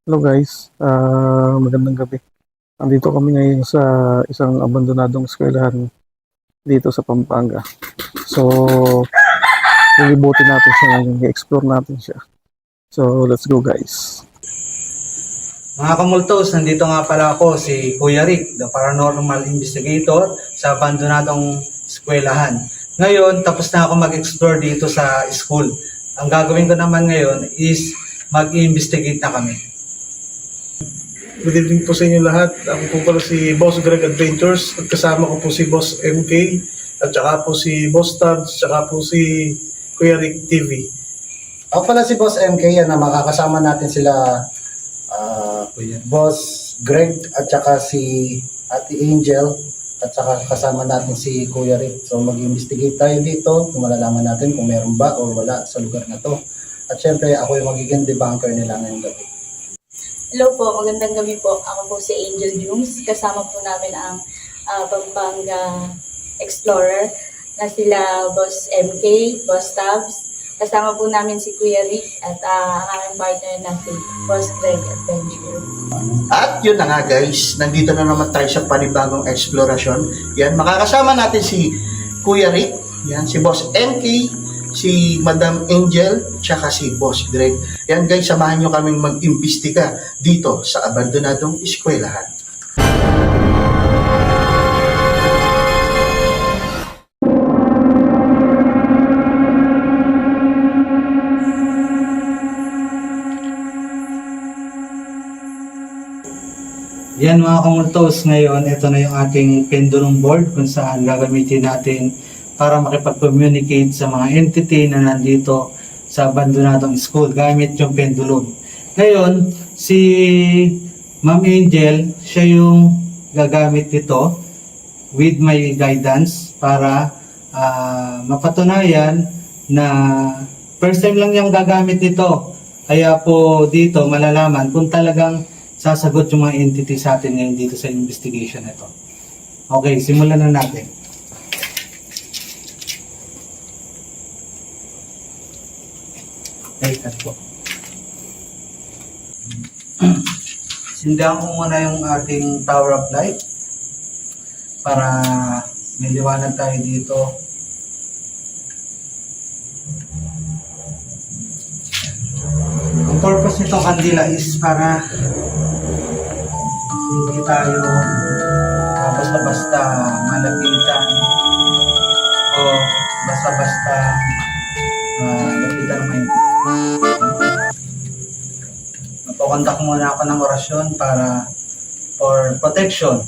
Hello guys, magandang gabi. Andito kami ngayon sa isang abandonadong eskwelahan dito sa Pampanga. So, lilibutin natin siya ngayon, i-explore natin siya. So, let's go guys. Mga kamultos, nandito nga pala ako, si Kuya Rick, the paranormal investigator sa abandonadong eskwelahan. Ngayon, tapos na ako mag-explore dito sa school. Ang gagawin ko naman ngayon is mag-investigate na kami. Good evening po sa inyo lahat. Ako po pala si Boss Greg Adventures at kasama ko po si Boss MK at saka po si Boss Tabs at saka po si Kuya Rick TV. Ako pala si Boss MK, yan na makakasama natin sila Boss Greg at saka si Ate Angel at saka kasama natin si Kuya Rick. So mag-investigate tayo dito kung malalaman natin kung meron ba o wala sa lugar na to. At syempre ako yung magiging debunker nila ngayong gabi. Hello po, magandang gabi po. Ako po si Angel Jungs. Kasama po namin ang Pampanga Explorer na sila Boss MK, Boss Tabs. Kasama po namin si Kuya Rick at ang aming partner na si Boss Greg Adventure. At yun na nga guys, nandito na naman tayo sa panibagong eksplorasyon. Yan, makakasama natin si Kuya Rick, yan, si Boss MK, si Madam Angel, tsaka si Boss Greg. Yan guys, samahan nyo kaming mag-imbestiga dito sa abandonadong eskwelahan. Yan mga kamultos, ngayon ito na yung ating pendulum board kung saan gagamitin natin para makipag-communicate sa mga entity na nandito sa abandonadong school gamit yung pendulum. Ngayon, si Ma'am Angel, siya yung gagamit nito with my guidance para mapatunayan na first time lang yung gagamit nito. Kaya po dito malalaman kung talagang sasagot yung mga entity sa atin ngayon dito sa investigation na ito. Okay, simulan na natin. Okay, cut po. Sindihan ko muna yung ating tower of light para may liwanag tayo dito. Ang purpose nitong kandila is para hindi tayo basta-basta malapitan o basta-basta lapitan ng mga. Napakondak muna ako ng orasyon para for protection.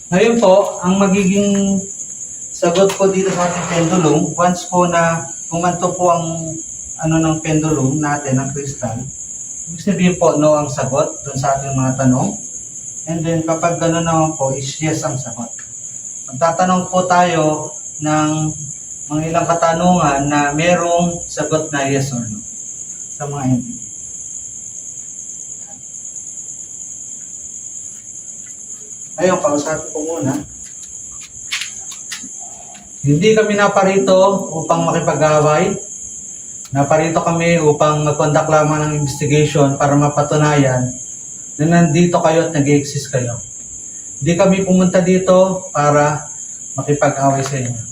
Ngayon po, ang magiging sagot po dito sa ating pendulum, once po na pumanto po ang ng pendulum natin, ng crystal, ibig sabihin po no ang sagot dun sa ating mga tanong. And then kapag gano'n naman po, is yes ang sagot. Magtatanong po tayo ng mga ilang katanungan na merong sagot na yes or no sa mga entity. Ngayon, kausapin ko muna. Hindi kami naparito upang makipag-away. Naparito kami upang mag-conduct lamang ng investigation para mapatunayan na nandito kayo at nag-exist kayo. Hindi kami pumunta dito para makipag-away sa inyo.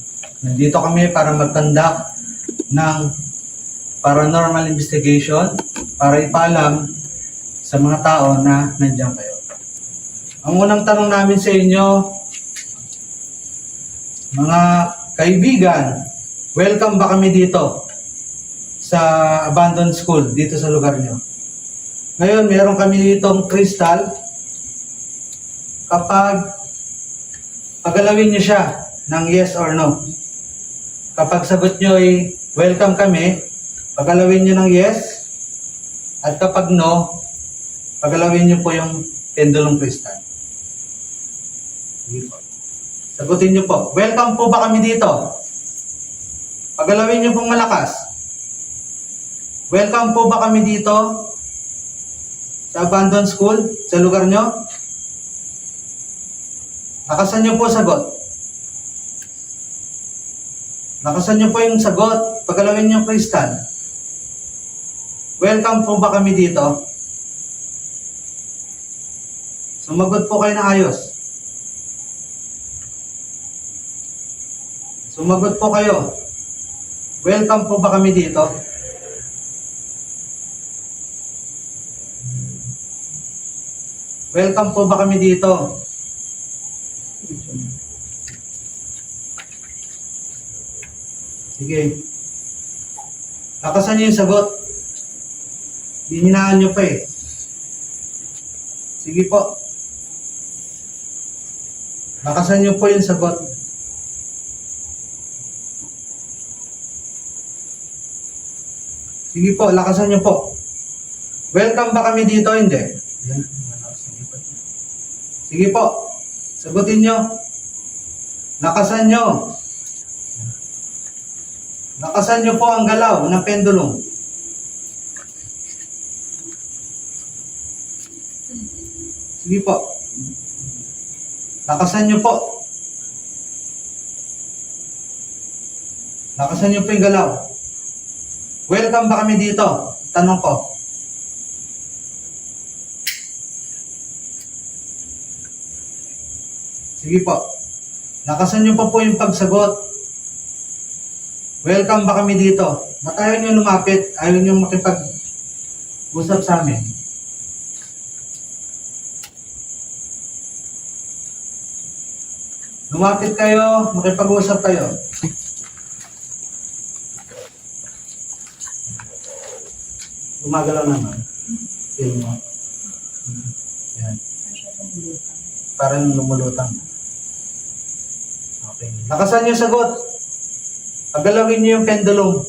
Nandito kami para mag-conduct ng paranormal investigation para ipaalam sa mga tao na nandiyan kayo. Ang unang tanong namin sa inyo, mga kaibigan, welcome ba kami dito sa abandoned school, dito sa lugar nyo? Ngayon, meron kami ditong crystal. Kapag pagalawin nyo siya ng yes or no, kapag sagot nyo ay welcome kami, pagalawin nyo ng yes, at kapag no, pagalawin nyo po yung pendulum crystal. Sagutin nyo po. Welcome po ba kami dito? Pagalawin nyo pong malakas. Welcome po ba kami dito? Sa abandoned school? Sa lugar nyo? Lakasan nyo po sagot. Lakasan nyo po yung sagot. Pagalawin nyo kristal. Welcome po ba kami dito? Sumagot po kayo na ayos. Sumagot po kayo. Welcome po ba kami dito? Welcome po ba kami dito? Sige. Lakasan niyo yung sagot. Hihinaan niyo pa eh. Sige po. Lakasan niyo po yung sagot. Sige po, lakasan niyo po. Welcome ba kami dito? Hindi. Sige po. Sagutin niyo. Lakasan niyo. Lakasan niyo po ang galaw ng pendulum. Sige po. Lakasan niyo po. Lakasan niyo po yung galaw. Welcome ba kami dito? Tanong ko. Sige po. Lakasan niyo pa po yung pagsagot. Welcome ba kami dito? Ba't ayaw niyo lumapit? Ayaw niyo makipag-usap sa amin? Lumapit kayo, makipag-usap kayo. Gumagalaw naman. Feel mo. Yan. Parang lumulutang. Okay. Lakasan niyo sagot. Pagalawin niyo yung pendulum.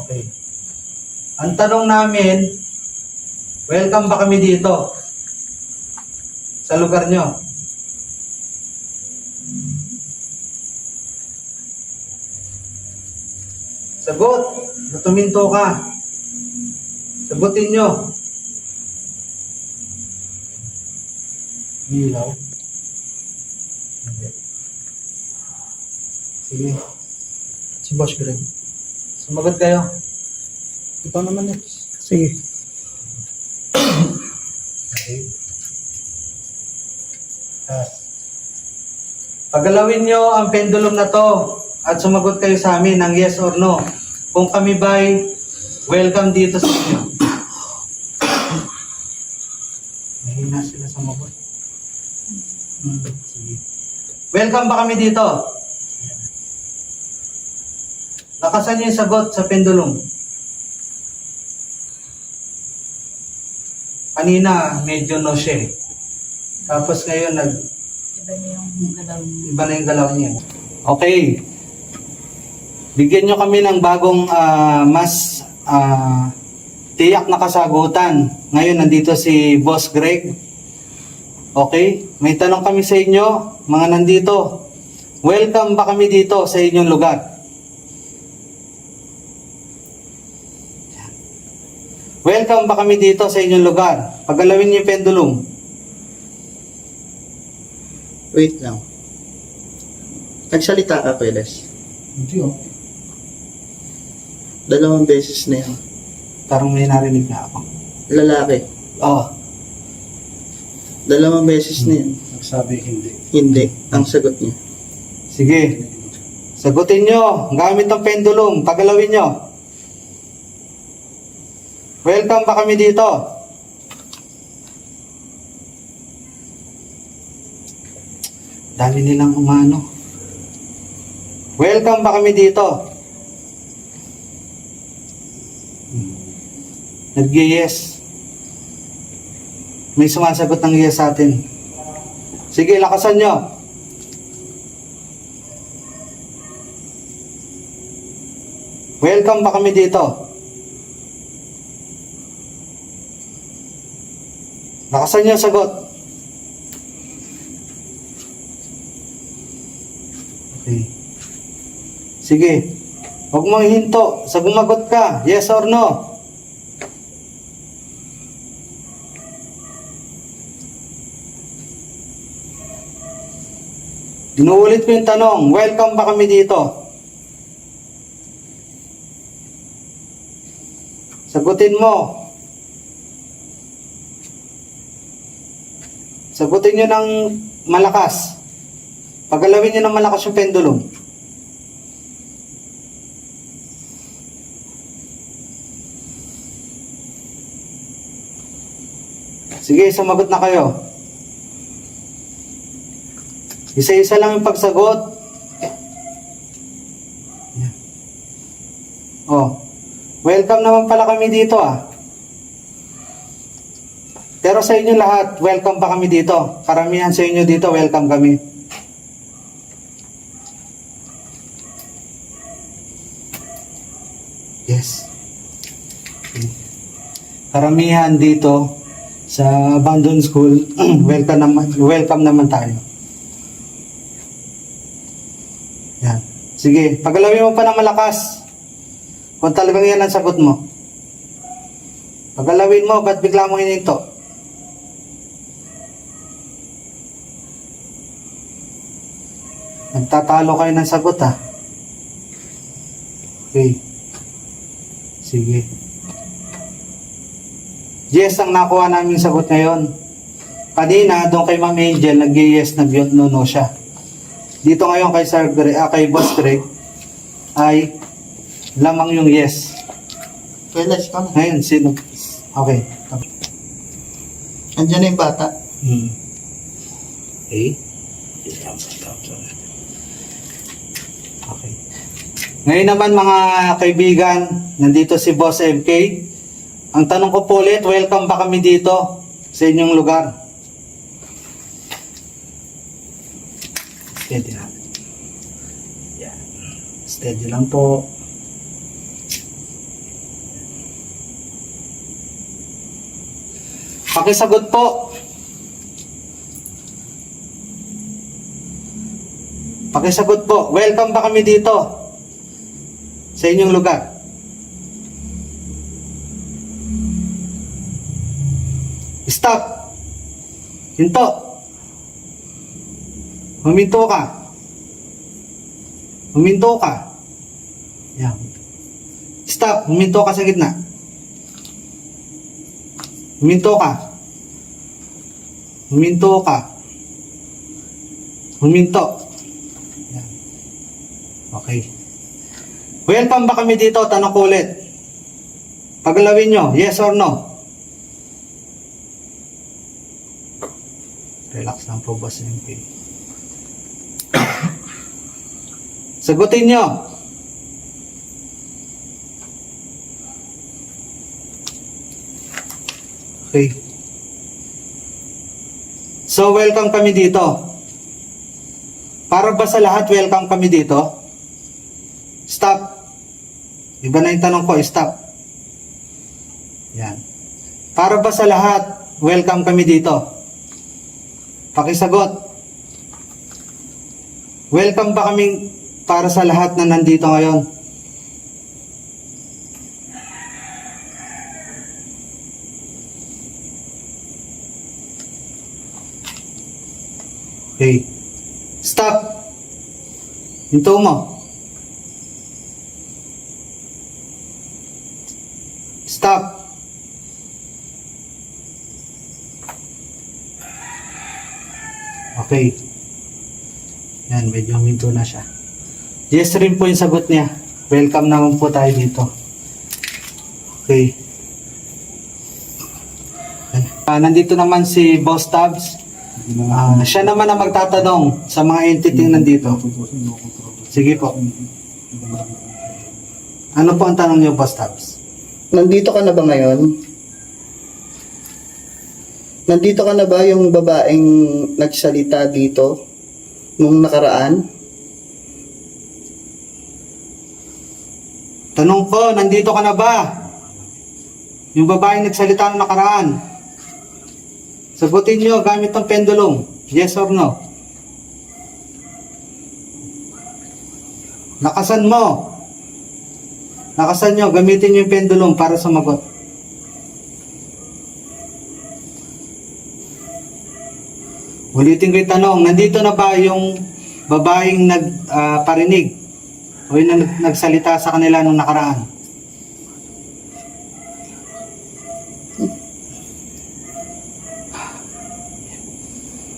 Okay. Ang tanong namin, welcome ba kami dito? Sa lugar niyo? Sagot. Tuminto ka. Sagutin nyo. Ilaw. Hindi. Sige. Si Boss Greg. Sumagot kayo. Ikaw naman eh. Sige. Okay. Pagalawin nyo ang pendulum na to at sumagot kayo sa amin ng yes or no. Kung kami ba'y welcome dito sa inyo. Mahina sila sumagot. Sige. Welcome ba kami dito? Lakasan niyo yung sagot sa pendulum. Kanina, medyo no siya eh. Tapos ngayon, iba na yung galaw niya. Okay. Bigyan nyo kami ng bagong mas tiyak na kasagutan. Ngayon, nandito si Boss Greg. Okay? May tanong kami sa inyo, mga nandito. Welcome ba kami dito sa inyong lugar? Welcome ba kami dito sa inyong lugar? Pagalawin niyo yung pendulum. Wait lang. Nagsalita ka, Peles. Hindi oh. 2 beses na yan. Parang may narinig na ako. Lalaki. Oh. 2 beses na yan. Nagsabi hindi. Hindi. Ang sagot niya. Sige. Sagutin nyo. Gamit ang pendulum. Pagalawin nyo. Welcome ba kami dito? Dami nilang umano. Welcome ba kami dito? Nag-yes. May sumasagot ng yes sa atin. Sige, lakasan nyo. Welcome ba kami dito? Lakasan nyo ang sagot. Okay. Sige. Huwag mong hinto. Sa gumagot ka, yes or no? Inuulit ko yung tanong, welcome ba kami dito? Sagutin mo. Sagutin nyo ng malakas. Pagalawin nyo ng malakas yung pendulum. Sige, sumagot na kayo. Isa-isa lang yung pagsagot. Oh, welcome naman pala kami dito ah. Pero sa inyo lahat, welcome pa kami dito. Karamihan sa inyo dito, welcome kami. Yes. Karamihan dito sa abandoned school, welcome naman tayo. Yan. Sige, pagalawin mo pa ng malakas. Kung talagang yan ang sagot mo. Pagalawin mo, ba't bigla mo hininto? Nagtatalo kayo ng sagot ah. Okay. Sige. Yes ang nakuha namin sagot ngayon. Kanina, doon kay Ma'am Angel, nag-yes, nag-no siya. Dito ngayon kay Sir Greg, kay Boss Greg, ay lamang yung yes. Realize ka na. Ngayon, sino? Okay. Andiyan na yung bata. Okay. Okay. Ngayon naman mga kaibigan, nandito si Boss MK. Ang tanong ko po ulit, welcome ba kami dito sa inyong lugar? Steady lang. Yan. Steady lang po. Pakisagot po. Pakisagot po. Welcome ba kami dito sa inyong lugar? Stop. Hinto. Huminto ka. Huminto ka. Yan. Stop. Huminto ka sa gitna. Huminto ka. Huminto ka. Huminto. Yan. Okay. Welcome ba kami dito? Tanong ko ulit. Pagalawin nyo, yes or no? Relax lang po, Boss MP. Sagutin nyo. Okay. So, welcome kami dito. Para ba sa lahat, welcome kami dito? Stop. Iba na yung tanong ko, stop. Yan. Para ba sa lahat, welcome kami dito? Pakisagot. Welcome ba kaming para sa lahat na nandito ngayon? Okay. Stop. Hinto mo. Stop. Okay. Yan, medyo huminto na siya. Yes rin po yung sagot niya. Welcome naman po tayo dito. Okay. Nandito naman si Boss Tabs. Siya naman ang magtatanong sa mga entity nandito. Sige po. Ano po ang tanong niyo, Boss Tabs? Nandito ka na ba ngayon? Nandito ka na ba yung babaeng nagsalita dito nung nakaraan? Tanong ko, nandito ka na ba? Yung babaeng nagsalita ng nakaraan. Sagutin nyo gamit ng pendulum. Yes or no? Lakasan mo. Lakasan nyo, gamitin nyo yung pendulum para sumagot. Ulitin ko yung tanong, nandito na ba yung babaeng nagparinig o yung nagsalita sa kanila nung nakaraan?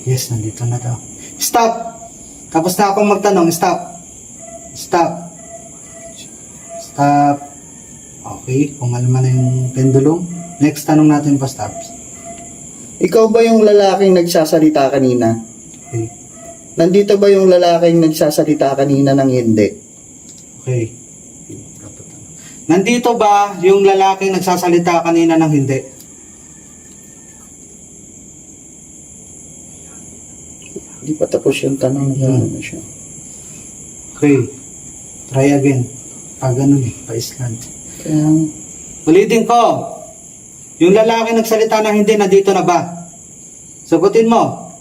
Yes, nandito na daw. Stop! Tapos na akong magtanong, stop. Stop. Stop. Okay, kumalma na yung pendulum. Next tanong natin pa, stop. Ikaw ba yung lalaking nagsasalita kanina? Okay. Nandito ba yung lalaking nagsasalita kanina ng hindi? Okay. Nandito ba yung lalaking nagsasalita kanina ng hindi? Hindi pa tapos yung tanong na siya. Okay. Try again. Pag ganun, pa-Island. Kaya, Ulitin ko. Yung lalaki nagsalita na hindi, nandito na ba? Sagutin mo.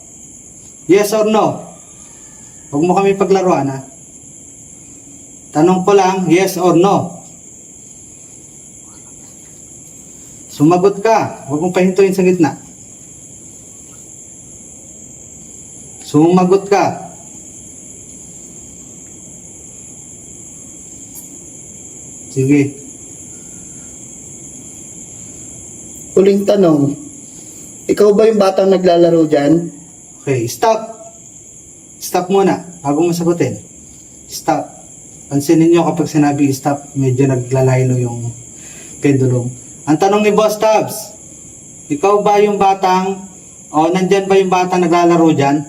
Yes or no? Huwag mo kami paglaruan, ha? Tanong ko lang, yes or no? Sumagot ka. Huwag mong pahintuin sa gitna. Sumagot ka. Sige. huling tanong, ikaw ba yung batang naglalaro dyan? Okay, stop. Stop muna bago mo sagutin. Stop. Pansinin nyo kapag sinabi stop, medyo naglalaylo yung pendulum. Ang tanong ni Boss Tabs, ikaw ba yung batang, o nandyan ba yung batang naglalaro dyan?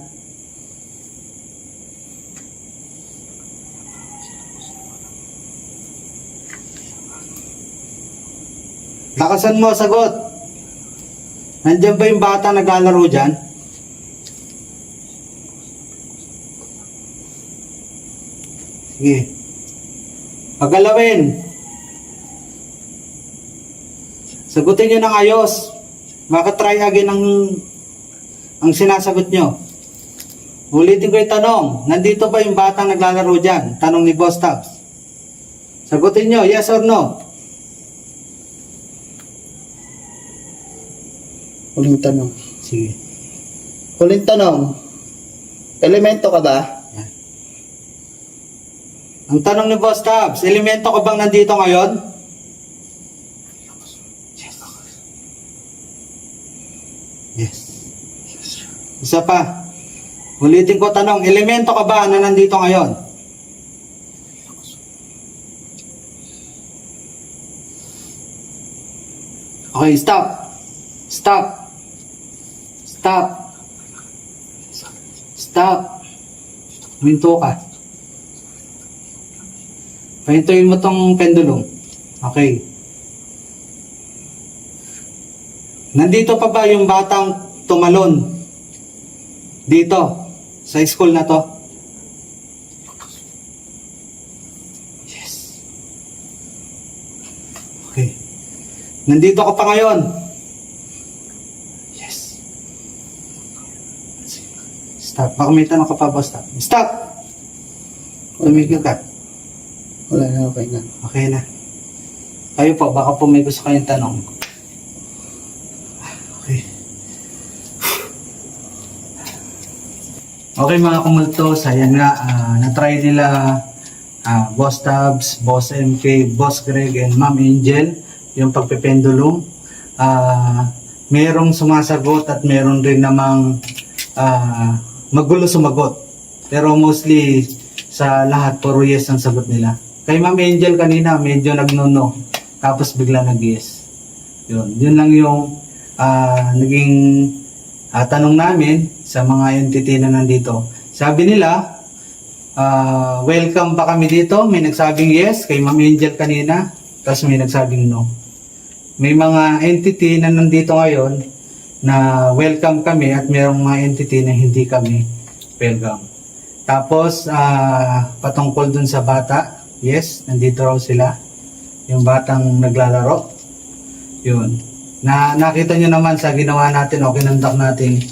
Lakasan mo, sagot. Nandyan ba yung batang naglalaro dyan? Sige. Pagalawin. Sagutin nyo ng ayos. Baka try again ang sinasagot nyo. Ulitin ko yung tanong. Nandito ba yung batang naglalaro dyan? Tanong ni Boss Tabs. Sagutin nyo, yes or no? Huling tanong. Sige. Huling tanong, elemento ka ba? Ang tanong ni Boss Tabs, elemento ka bang nandito ngayon? Yes. Isa pa. Ulitin ko tanong, elemento ka ba na nandito ngayon? Okay, stop. Stop. Stop. Stop. Huminto ka. Pahintuin mo tong pendulum. Okay. Nandito pa ba yung batang tumalon? Dito. Sa school na to? Yes. Okay. Nandito ka pa ngayon? Yes. Stop. Baka may tanong ka pa ba? Stop. Stop! Tumigil ka. Wala na, okay na. Okay na. Kayo po, baka po may gusto kayong tanong. Okay. Okay mga kumultos, ayan nga, na-try nila Boss Tabs, Boss MK, Boss Greg, and Ma'am Angel yung pagpipendulum. Merong sumasagot at meron rin namang magulo sumagot. Pero mostly sa lahat, puro yes ang sagot nila. Kay Ma'am Angel kanina, medyo nagnono. Tapos bigla nag-yes. Yun lang yung naging tanong namin sa mga entity na nandito. Sabi nila, welcome ba kami dito? May nagsabing yes kay Ma'am Angel kanina. Tapos may nagsabing no. May mga entity na nandito ngayon na welcome kami at mayroong mga entity na hindi kami welcome. Tapos, patungkol dun sa bata, yes, nandito raw sila. Yung batang naglalaro. Yun. Nakita nyo naman sa ginawa natin o kinandak natin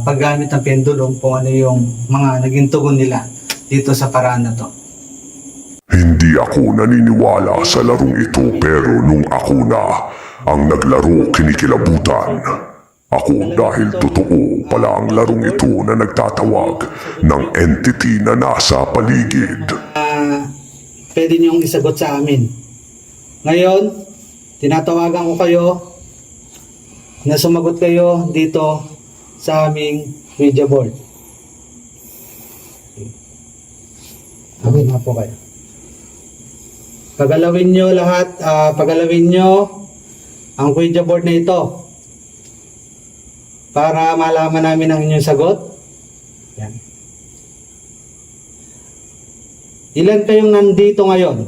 paggamit ng pendulum kung ano yung mga naging tugon nila dito sa paraan na to. Hindi ako naniniwala sa larong ito pero nung ako na ang naglaro kinikilabutan. Ako dahil totoo pala ang larong ito na nagtatawag ng entity na nasa paligid. Pwede niyong isagot sa amin. Ngayon, tinatawagan ko kayo na sumagot kayo dito sa aming media board. Sabi nga po kayo. Pagalawin nyo lahat, pagalawin nyo ang media board na ito para malaman namin ang inyong sagot. Yan. Ilan kayong nandito ngayon?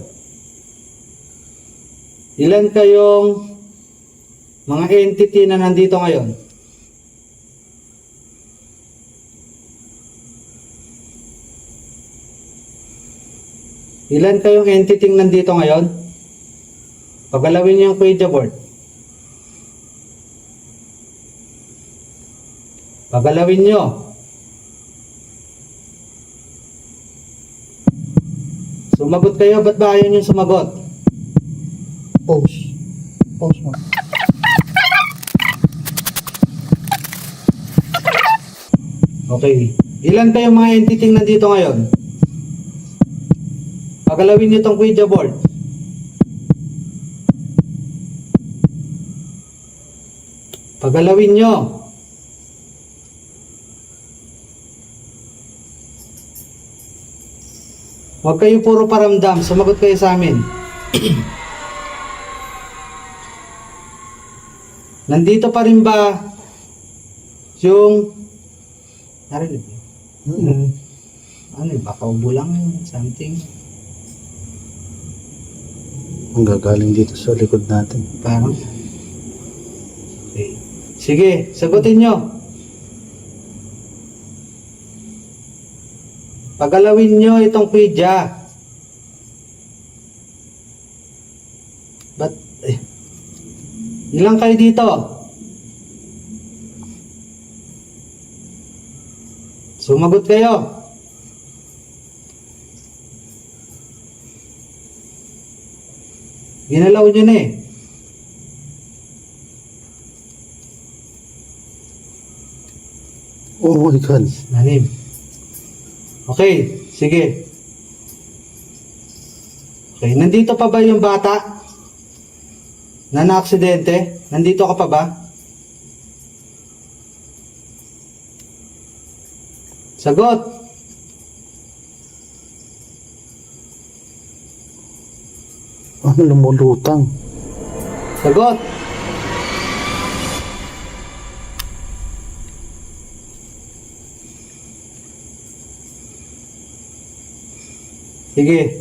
Ilan kayong mga entity na nandito ngayon? Ilan kayong entity nandito ngayon? Pagalawin niyo yung media board. Pagalawin niyo. Sumagot kayo, ba't ba ayaw niyo sumagot? Pause. Pause mo. Okay. Ilan kayong mga entity nandito ngayon? Pagalawin niyo itong media board. Pagalawin niyo. Huwag kayo puro paramdam. Sumagot kayo sa amin. Nandito pa rin ba yung narinig niyo? Ano yun? Baka ubo lang yun, something. Ang gagaling dito sa likod natin. Parang. Okay. Sige, sagutin nyo. Pagalawin nyo itong pidya. Ba't, ilang kayo dito? Sumagot kayo. Ginalaw nyo na eh. Oh my God. Nanim. Okay, sige. Okay, nandito pa ba yung bata na na-aksidente? Nandito ka pa ba? Sagot. Ano lumulutang? Sagot. Sige.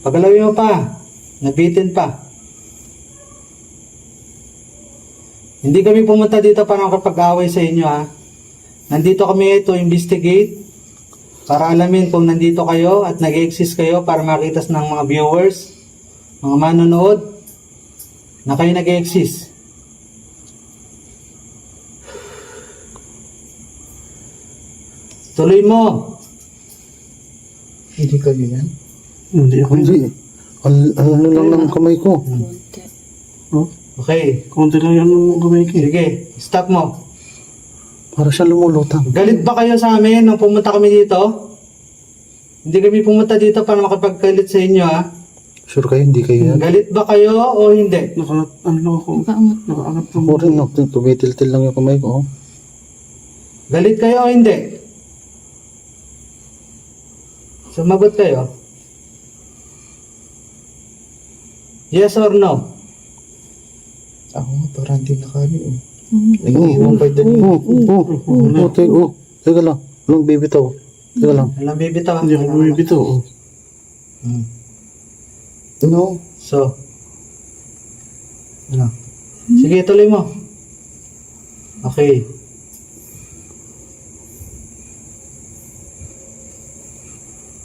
Pagalawin mo pa. Nabitin pa. Hindi kami pumunta dito para makapag-away sa inyo ha. Nandito kami to investigate para alamin kung nandito kayo at nag-exist kayo para makita ng mga viewers, mga manonood na kayo nag-exist. Tuloy mo. Hindi kayo yan? Hindi ako. Hindi. Ano lang ng kamay ko? Okay. Konti lang yan ng kamay ko. Sige, stop mo. Para siya lumulutang. Galit ba kayo sa amin nung pumunta kami dito? Hindi kami pumunta dito para makapagkalit sa inyo ha. Sure kayo, hindi kayo yan? Galit ba kayo o hindi? Ano ako? Nakaangat Ako rin, no? Tumitil-til lang yung kamay ko. Oh. Galit kayo o hindi? Sumagot kayo. Yes or no? Ako nga, parang hindi na kami. Nag-iiwan pa din. Teka lang. Walang bibitaw. Teka lang. Walang bibitaw. Hindi ako bumibitaw. No. So, ano? Sige, tuloy mo. Okay.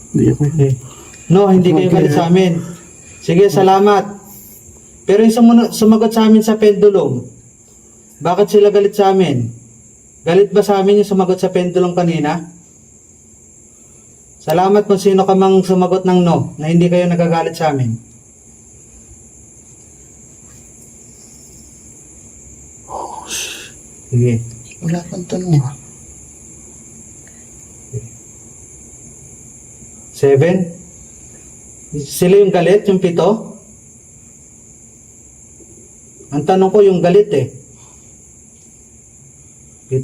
Hindi ako. Okay. No, hindi kayo galit sa amin. Sige, salamat. Pero yung sumagot sa amin sa pendulum, bakit sila galit sa amin? Galit ba sa amin yung sumagot sa pendulum kanina? Salamat kung sino ka mang sumagot ng no, na hindi kayo nagagalit sa amin. Sige. Wala pang tanong ha. 7. Sila yung galit, yung 7? Ang tanong ko yung galit eh. 7.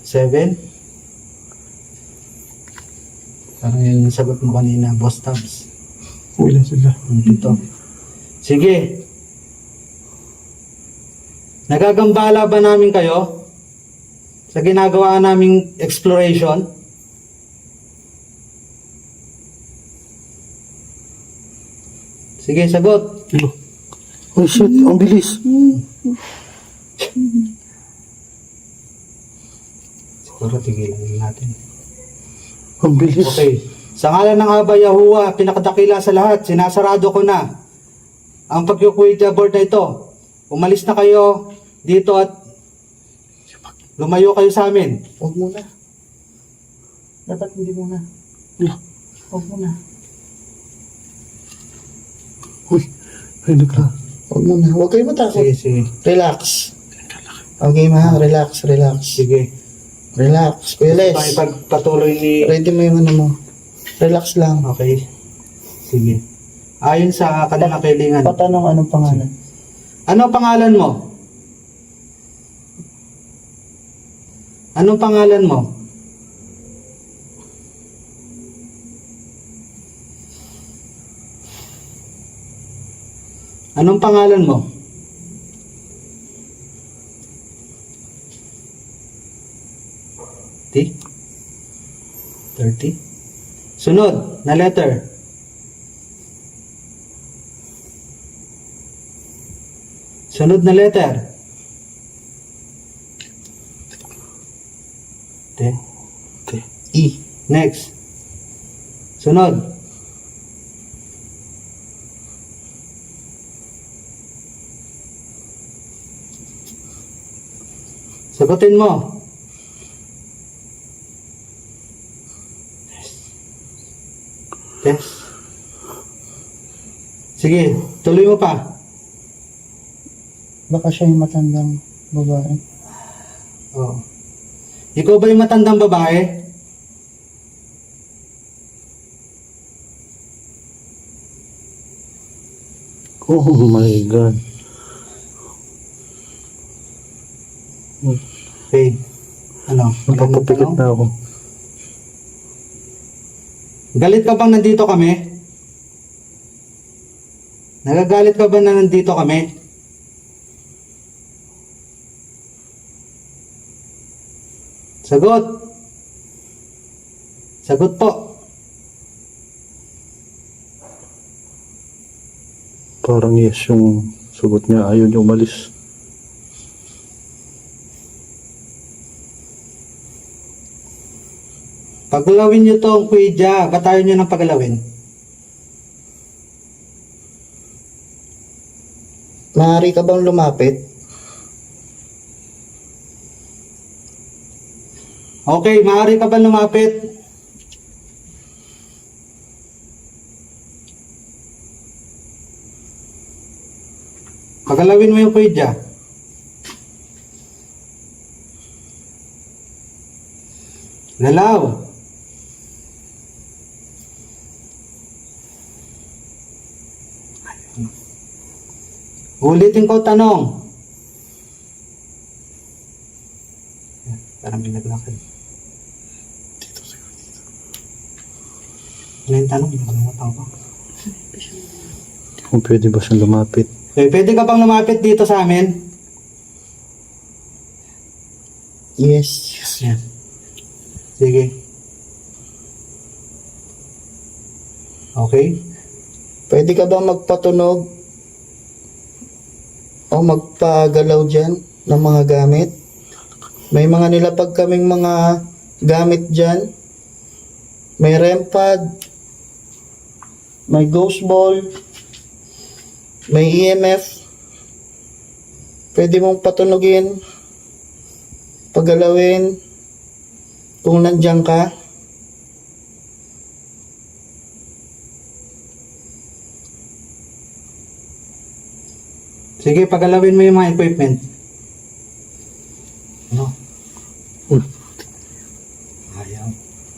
7. Parang yun yung sagot mo kanina, Boss Tabs. Ilan sila? Yung 7. Sige. Nagagambala ba namin kayo sa ginagawa naming exploration? Sige, sagot. Oh shit, ang bilis. Siguro tigilan natin. Ang bilis. Okay. Sa ngalan ng Aba Yahuwah, pinakadakila sa lahat, sinasarado ko na ang pagkukwidya board na ito. Umalis na kayo dito at lumayo kayo sa amin. Huwag muna. Dapat hindi muna. Huwag muna. Uy, ay nagla. Huwag muna. Huwag kayo matakot. Sige, sige. Relax. Okay ma, relax, relax. Sige. Relax. Kuya Les, Ito ipagpatuloy ni... ready mo yung ano mo. Relax lang. Okay. Sige. Ayon sa kanilang kailangan. Patanong anong pangalan? Ano pangalan mo? Anong pangalan mo? Anong pangalan mo? T? 30? Sunod na letter. Sunod na letter. T. E. Next. Sunod. Sagutin mo. Test. Sige, tuloy mo pa. Baka siya yung matandang babae. Oh. Ikaw ba yung matandang babae? Oh my God. Okay. Ano? Napapapikit na ako. Galit ka bang nandito kami? Nagagalit ka ba na nandito kami? Sagot. Sagot po. Parang yes yung sagot niya. Ayaw niya umalis. Pagalawin nyo tong kuya, ba't ayaw nyo ng pagalawin? Maaari ka bang lumapit? Okay, maaari ka ba lumapit? Pagalawin mo yung kuya. Lalaw. Ulitin ko tanong. Parang may naglakad. Ano yung tanong? Nakalimutan ko. Kung pwede ba siyang lumapit? Okay, pwede ka bang lumapit dito sa amin? Yes. Yan. Sige. Okay. Pwede ka bang magpatunog o magpagalaw dyan ng mga gamit? May mga nilapag kaming mga gamit dyan. May REM pad, may ghost ball, may EMF. Pwede mong patunugin, pagalawin, kung nandiyan ka. Sige, pagalawin mo yung mga equipment. Ano? Ayaw.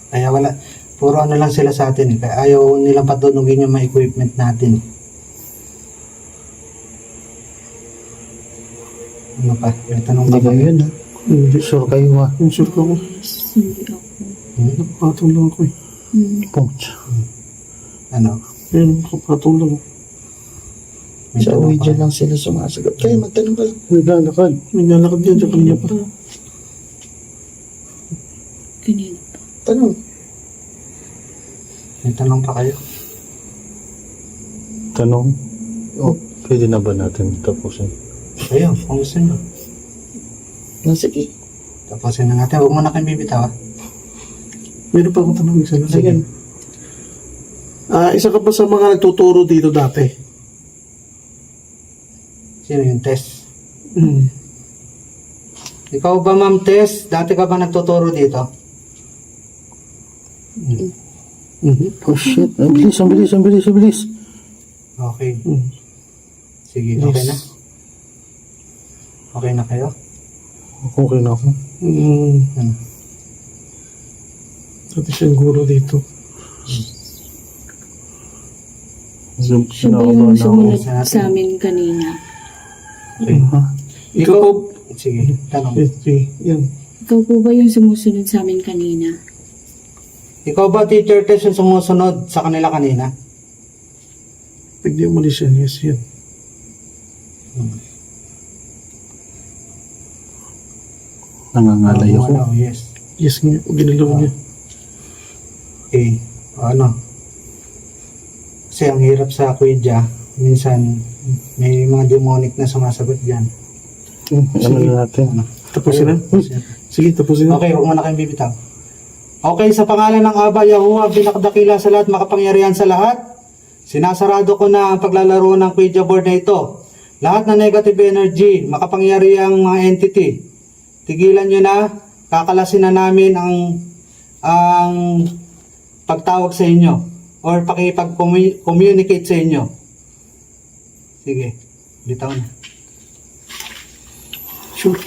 Kaya wala. Puro ano lang sila sa atin. Kaya ayaw nilang patunugin yung mga equipment natin. Ano pa? May tanong Hindi pa kayo yun ha. Hindi sure kayo ha. Sure ko ako. Hindi ako. Nakapatong lang ako eh. Pouch. Ano? Ayun, nakapatong lang. May Sa tanong pa. Ouija lang sila sumasagot. Kaya magtanong kayo. Naglalakad. May nalakad yan sa kanina pa. Kanina pa. Tanong. May tanong pa kayo? Tanong. Oh, pwede na ba natin tapusin? Ayun, kung gusto nyo. Sige. Tapusin na natin. Huwag mo na kayong bibitaw. Meron pa akong tanong isa lang. Sige. Ayan. Isa ka pa sa mga nagtuturo dito dati. Sino yung Tess? Hmm. Ikaw ba, Ma'am Tess? Dati ka ba nagtuturo dito? Oh shit. Ang bilis, ang bilis, ang bilis, ang bilis. Okay. Hmm. Sige, Yes. okay na? Okay na kayo? Okay na ako. Ano? Dati siyang guro dito. Siya ba Kinakabahan yung na ako. sumunod sa amin kanina? Okay. Ha? Ikaw po. Sige, tanong. Yan. Ikaw po ba yung sumusunod sa amin kanina? Ikaw ba, Teacher Tess, yung sumusunod sa kanila kanina? Pag di umalis yan, yes yan. Nangangalay ako. Ano, yes. Yes nga, ginalaw niya. Okay. Ano? Kasi ang hirap sa Ouija, minsan may mga demonic na sumasagot dyan. Ano na natin? Tapusin na? Sige, tapusin na. Okay, huwag mo na kayong bibitaw. Okay, sa pangalan ng Aba, Yahuwah, binakdakila sa lahat, makapangyarihan sa lahat, sinasarado ko na ang paglalaro ng Ouija board na ito. Lahat na negative energy, makapangyarihang mga entity, tigilan nyo na, kakalasin na namin ang pagtawag sa inyo or pakipag-communicate sa inyo. Sige, bitaw na. Sure.